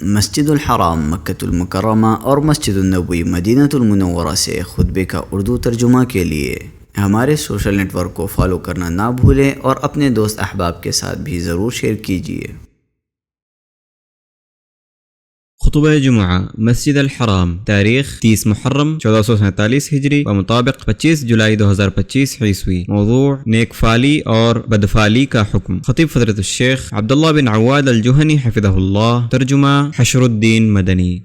مسجد الحرام مکۃ المکرمہ اور مسجد النبوی مدینہ المنورہ سے خطبے کا اردو ترجمہ کے لیے ہمارے سوشل نیٹ ورک کو فالو کرنا نہ بھولیں اور اپنے دوست احباب کے ساتھ بھی ضرور شیئر کیجیے۔ خطبہ جمعہ مسجد الحرام، تاریخ 30 محرم 1447 ہجری و مطابق 25 جولائی 2025 عیسوی۔ موضوع نیک فالی اور بدفالی کا حکم۔ خطیب فضیلۃ الشیخ عبداللہ بن عواد الجہنی حفظہ اللہ۔ ترجمہ حشر الدین مدنی۔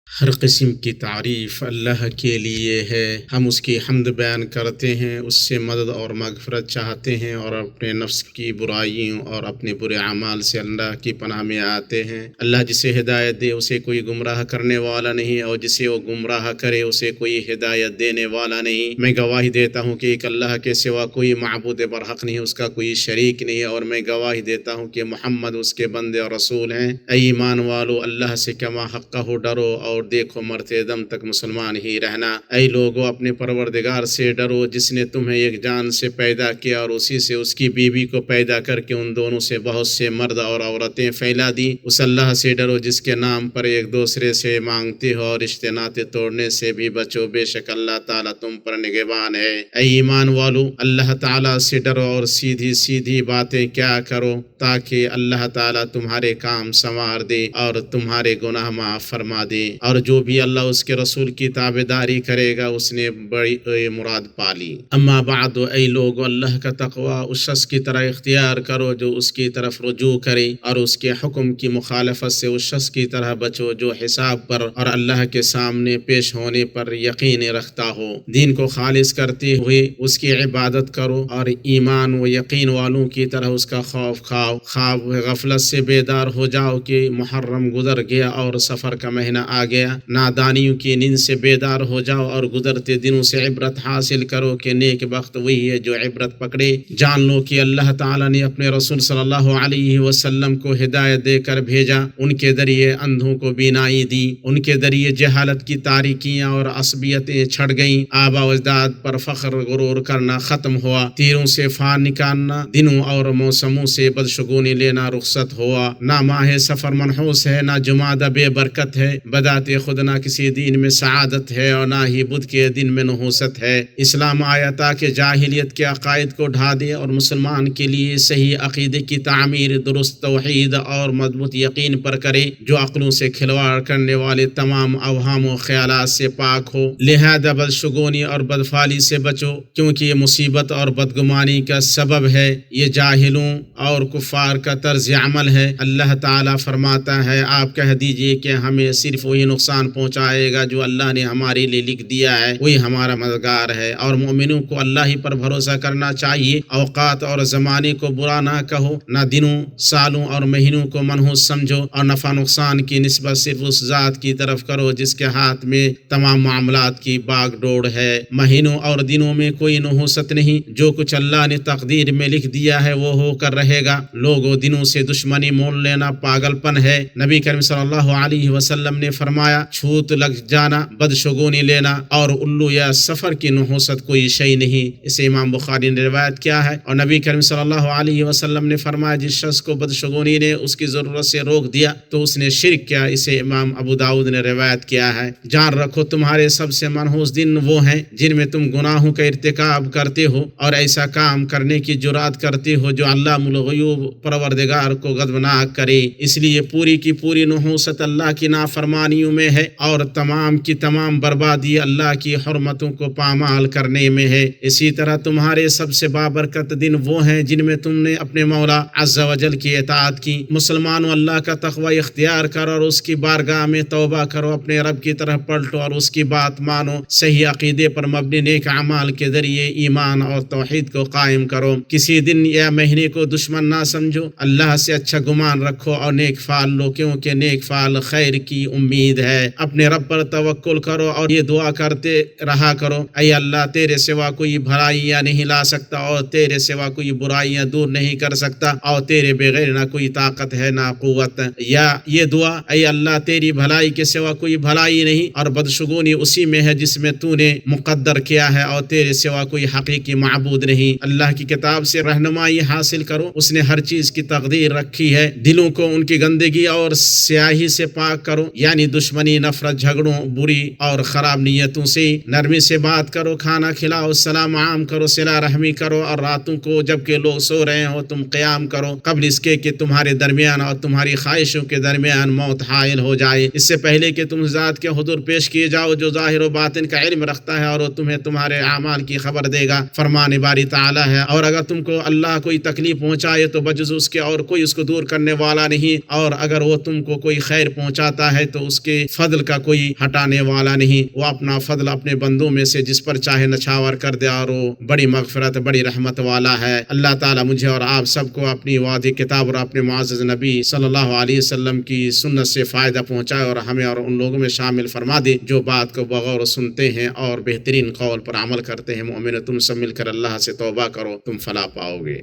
ہر قسم کی تعریف اللہ کے لیے ہے، ہم اس کی حمد بیان کرتے ہیں، اس سے مدد اور مغفرت چاہتے ہیں اور اپنے نفس کی برائیوں اور اپنے برے اعمال سے اللہ کی پناہ میں آتے ہیں۔ اللہ جسے ہدایت دے اسے کوئی گمراہ کرنے والا نہیں، اور جسے وہ گمراہ کرے اسے کوئی ہدایت دینے والا نہیں۔ میں گواہی دیتا ہوں کہ ایک اللہ کے سوا کوئی معبود برحق نہیں، اس کا کوئی شریک نہیں، اور میں گواہی دیتا ہوں کہ محمد اس کے بندے اور رسول ہیں۔ اے ایمان والو، اللہ سے کما حقہ ڈرو اور دیکھو مرتے دم تک مسلمان ہی رہنا۔ اے لوگو، اپنے پروردگار سے ڈرو جس نے تمہیں ایک جان سے پیدا کیا اور اسی سے اس کی بیوی کو پیدا کر کے ان دونوں سے بہت سے مرد اور عورتیں پھیلا دی۔ اس اللہ سے ڈرو جس کے نام پر ایک دوسرے سے مانگتے ہو اور رشتے ناطے توڑنے سے بھی بچو، بے شک اللہ تعالیٰ تم پر نگہبان ہے۔ اے ایمان والو، اللہ تعالیٰ سے ڈرو اور سیدھی سیدھی باتیں کیا کرو تاکہ اللہ تعالیٰ تمہارے کام سنوار دے اور تمہارے گناہ معاف فرما دے، اور جو بھی اللہ اس کے رسول کی تابعداری کرے گا اس نے بڑی مراد پالی۔ اما بعد، اے لوگ، اللہ کا تقوی اس شخص کی طرح اختیار کرو جو اس کی طرف رجوع کرے، اور اس کے حکم کی مخالفت سے اس شخص کی طرح بچو جو حساب پر اور اللہ کے سامنے پیش ہونے پر یقین رکھتا ہو۔ دین کو خالص کرتے ہوئے اس کی عبادت کرو اور ایمان و یقین والوں کی طرح اس کا خوف کھاؤ۔ خواب غفلت سے بیدار ہو جاؤ کہ محرم گزر گیا اور سفر کا مہینہ آ گیا۔ نادانیوں کی نیند سے بیدار ہو جاؤ اور گزرتے دنوں سے عبرت حاصل کرو کہ نیک بخت وہی ہے جو عبرت پکڑے۔ جان لو کہ اللہ تعالیٰ نے اپنے رسول صلی اللہ علیہ وسلم کو ہدایت دے کر بھیجا، ان کے ذریعے اندھوں کو بینائی دی، ان کے ذریعے جہالت کی تاریکیاں اور عصبیتیں چھڑ گئیں، آبا و اجداد پر فخر غرور کرنا ختم ہوا، تیروں سے فان نکالنا، دنوں اور موسموں سے بدشگونی لینا رخصت ہوا۔ نہ ماہ سفر منحوس ہے، نہ جمادہ بے برکت ہے، بذات خود نہ کسی دین میں سعادت ہے اور نہ ہی بدھ کے دن میں نحوست ہے۔ اسلام آیا تاکہ جاہلیت کے عقائد کو ڈھا دے اور مسلمان کے لیے صحیح عقیدے کی تعمیر، درست توحید اور مضبوط یقین پر کرے جو عقلوں سے کھلواڑ کرنے والے تمام اوہام و خیالات سے پاک ہو۔ لہذا بدشگونی اور بدفالی سے بچو، کیونکہ یہ مصیبت اور بدگمانی کا سبب ہے، یہ جاہلوں اور کفار کا طرز عمل ہے۔ اللہ تعالیٰ فرماتا ہے، آپ کہہ دیجئے کہ ہمیں صرف وہی نقصان پہنچائے گا جو اللہ نے ہمارے لیے لکھ دیا ہے، وہی ہمارا مددگار ہے، اور مومنوں کو اللہ ہی پر بھروسہ کرنا چاہیے۔ اوقات اور زمانے کو برا نہ کہو، نہ دنوں، سالوں اور مہینوں کو منحوس سمجھو، اور نفع نقصان کی نسبت صرف اس ذات کی طرف کرو جس کے ہاتھ میں تمام معاملات کی باغ ڈور ہے۔ مہینوں اور دنوں میں کوئی نحوست نہیں، جو کچھ اللہ نے تقدیر میں لکھ دیا ہے وہ ہو کر رہے گا۔ لوگوں، دنوں سے دشمنی مول لینا پاگل پن ہے۔ نبی کریم صلی اللہ علیہ وسلم نے فرمایا، چھوت لگ جانا، بدشگونی لینا اور الو یا سفر کی نحوست کوئی شے نہیں۔ اسے امام بخاری نے روایت کیا ہے، اور نبی کریم صلی اللہ علیہ وسلم نے فرمایا، جس شخص کو بدشگونی نے اس کی ضرورت سے روک دیا تو اس نے شرک کیا۔ اسے امام ابو داؤد نے روایت کیا ہے۔ جان رکھو تمہارے سب سے منحوس دن وہ ہیں جن میں تم گناہوں کا ارتکاب کرتے ہو اور ایسا کام کرنے کی جرات کرتے ہو جو علام الغیوب پروردگار کو غضبناک کرے۔ اس لیے پوری کی پوری نحوست اللہ کی نافرمانیوں میں ہے اور تمام کی تمام بربادی اللہ کی حرمتوں کو پامال کرنے میں ہے۔ اسی طرح تمہارے سب سے بابرکت دن وہ ہیں جن میں تم نے اپنے مولا عز و جل کی اطاعت کی۔ مسلمانوں، اللہ کا تقوی اختیار کرو اور اس کی بارگاہ میں توبہ کرو، اپنے رب کی طرف پلٹو اور اس کی بات مانو، صحیح عقیدے پر مبنی نیک اعمال کے ذریعے ایمان اور توحید کو قائم کرو۔ کسی دن یا مہینے کو دشمن نہ سمجھو، اللہ سے اچھا گمان رکھو اور نیک فعل لو، کیونکہ نیک فعل خیر کی امید ہے، اپنے رب پر توکل کرو اور یہ دعا کرتے رہا کرو، اے اللہ تیرے سوا کوئی بھلائیاں نہیں لا سکتا اور تیرے سوا کوئی برائیاں دور نہیں کر سکتا اور تیرے بغیر نہ کوئی طاقت ہے نہ قوت، یا یہ دعا اے اللہ تیری بھلائی کے سوا کوئی بھلائی نہیں اور بدشگونی اسی میں ہے جس میں تو نے مقدر کیا ہے اور تیرے سوا کوئی حقیقی معبود نہیں۔ اللہ کی کتاب سے رہنمائی حاصل کرو، اس نے ہر چیز کی تقدیر رکھی ہے، دلوں کو ان کی گندگی اور سیاہی سے پاک کرو، یعنی دشمنی، نفرت، جھگڑوں، بری اور خراب نیتوں سے، نرمی سے بات کرو، کھانا کھلاؤ، سلام عام کرو، صلہ رحمی کرو، اور راتوں کو جبکہ لوگ سو رہے ہو تم قیام کرو، قبل اس کے کہ تمہارے درمیان اور تمہاری خواہشوں کے درمیان موت حائل ہو جائے، اس سے پہلے کہ تم ذات کے حضور پیش کیے جاؤ جو ظاہر و باطن کا علم رکھتا ہے اور وہ تمہیں تمہارے اعمال کی خبر دے گا۔ فرمان باری تعالی ہے، اور اگر تم کو اللہ کوئی تکلیف پہنچائے تو بجز اس کے اور کوئی اس کو دور کرنے والا نہیں، اور اگر وہ تم کو کوئی خیر پہنچاتا ہے تو اس کے فضل کا کوئی ہٹانے والا نہیں، وہ اپنا فضل اپنے بندوں میں سے جس پر چاہے نچھاور کر دے اور وہ بڑی مغفرت بڑی رحمت والا ہے۔ اللہ تعالی مجھے اور آپ سب کو اپنی واضح کتاب اور اپنے معزز نبی صلی اللہ علیہ وسلم کی سنت سے فائدہ پہنچائے اور ہمیں اور ان لوگوں میں شامل فرما دے جو بات کو بغور سنتے ہیں اور بہترین قول پر عمل کرتے ہیں۔ مومن تم سب مل کر اللہ سے توبہ کرو، تم فلاح پاؤ گے۔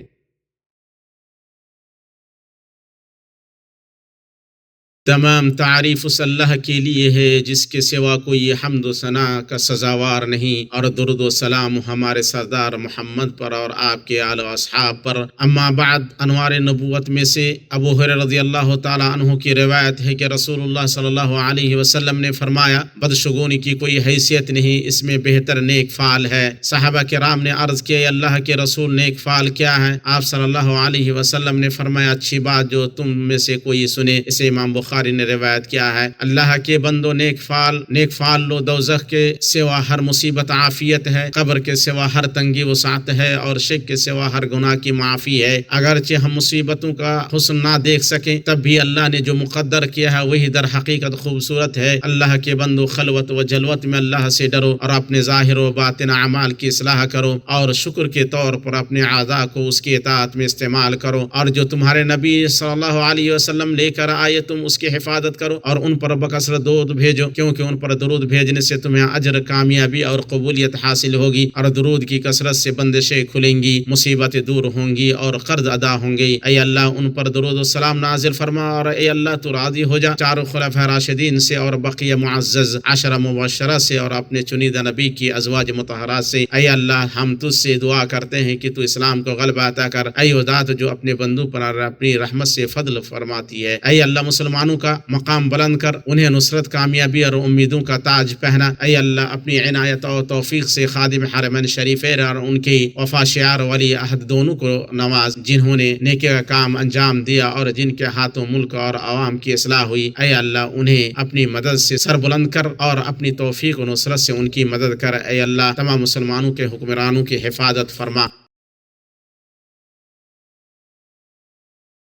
تمام تعریف اس اللہ کے لیے ہے جس کے سوا کوئی حمد و ثنا کا سزاوار نہیں، اور درود و سلام ہمارے سردار محمد پر اور آپ کے آل و اصحاب پر۔ اما بعد، انوار نبوت میں سے ابو ہریرہ رضی اللہ تعالی عنہ کی روایت ہے کہ رسول اللہ صلی اللہ علیہ وسلم نے فرمایا، بدشگونی کی کوئی حیثیت نہیں، اس میں بہتر نیک فعل ہے۔ صحابہ کرام نے عرض کیا، اللہ کے رسول نیک فعل کیا ہے؟ آپ صلی اللہ علیہ وسلم نے فرمایا، اچھی بات جو تم میں سے کوئی سنے۔ اسے امام بخاری نے روایت کیا ہے، اللہ کے بندو نیک فعل لو، دوزخ کے سوا ہر مصیبت عافیت ہے، قبر کے سوا ہر تنگی وسعت ہے، اور شرک کے سوا ہر گناہ کی معافی ہے۔ اگرچہ ہم مصیبتوں کا حسن نہ دیکھ سکیں تب بھی اللہ نے جو مقدر کیا ہے وہی در حقیقت خوبصورت ہے۔ اللہ کے بندو خلوت و جلوت میں اللہ سے ڈرو اور اپنے ظاہر و باطن اعمال کی اصلاح کرو، اور شکر کے طور پر اپنے اعضاء کو اس کی اطاعت میں استعمال کرو، اور جو تمہارے نبی صلی اللہ علیہ وسلم لے کر آئے تم اس کی حفاظت کرو اور ان پر بکثرت درود بھیجو، کیونکہ ان پر درود بھیجنے سے تمہیں اجر، کامیابی اور قبولیت حاصل ہوگی، اور درود کی کثرت سے بندشیں کھلیں گی، مصیبتیں دور ہوں گی اور قرض ادا ہوں گے۔ اے اللہ ان پر درود و سلام نازل فرما، اور اے اللہ تو راضی ہو جا چاروں خلفاء راشدین سے اور بقیہ معزز عشرہ مبشرہ سے اور اپنے چنیدہ نبی کی ازواج مطہرات سے۔ اے اللہ ہم تجھ سے دعا کرتے ہیں کہ تو اسلام کو غلبہ عطا کر، اے ذات جو اپنے بندوں پر اپنی رحمت سے فضل فرماتی ہے۔ اے اللہ مسلمانوں کا مقام بلند کر، انہیں نصرت، کامیابی اور امیدوں کا تاج پہنا۔ اے اللہ اپنی عنایت اور توفیق سے خادم حرمین شریفین اور ان کی وفا شعار ولی عہد دونوں کو نواز، جنہوں نے نیکی کا کام انجام دیا اور جن کے ہاتھوں ملک اور عوام کی اصلاح ہوئی۔ اے اللہ انہیں اپنی مدد سے سر بلند کر اور اپنی توفیق و نصرت سے ان کی مدد کر۔ اے اللہ تمام مسلمانوں کے حکمرانوں کی حفاظت فرما۔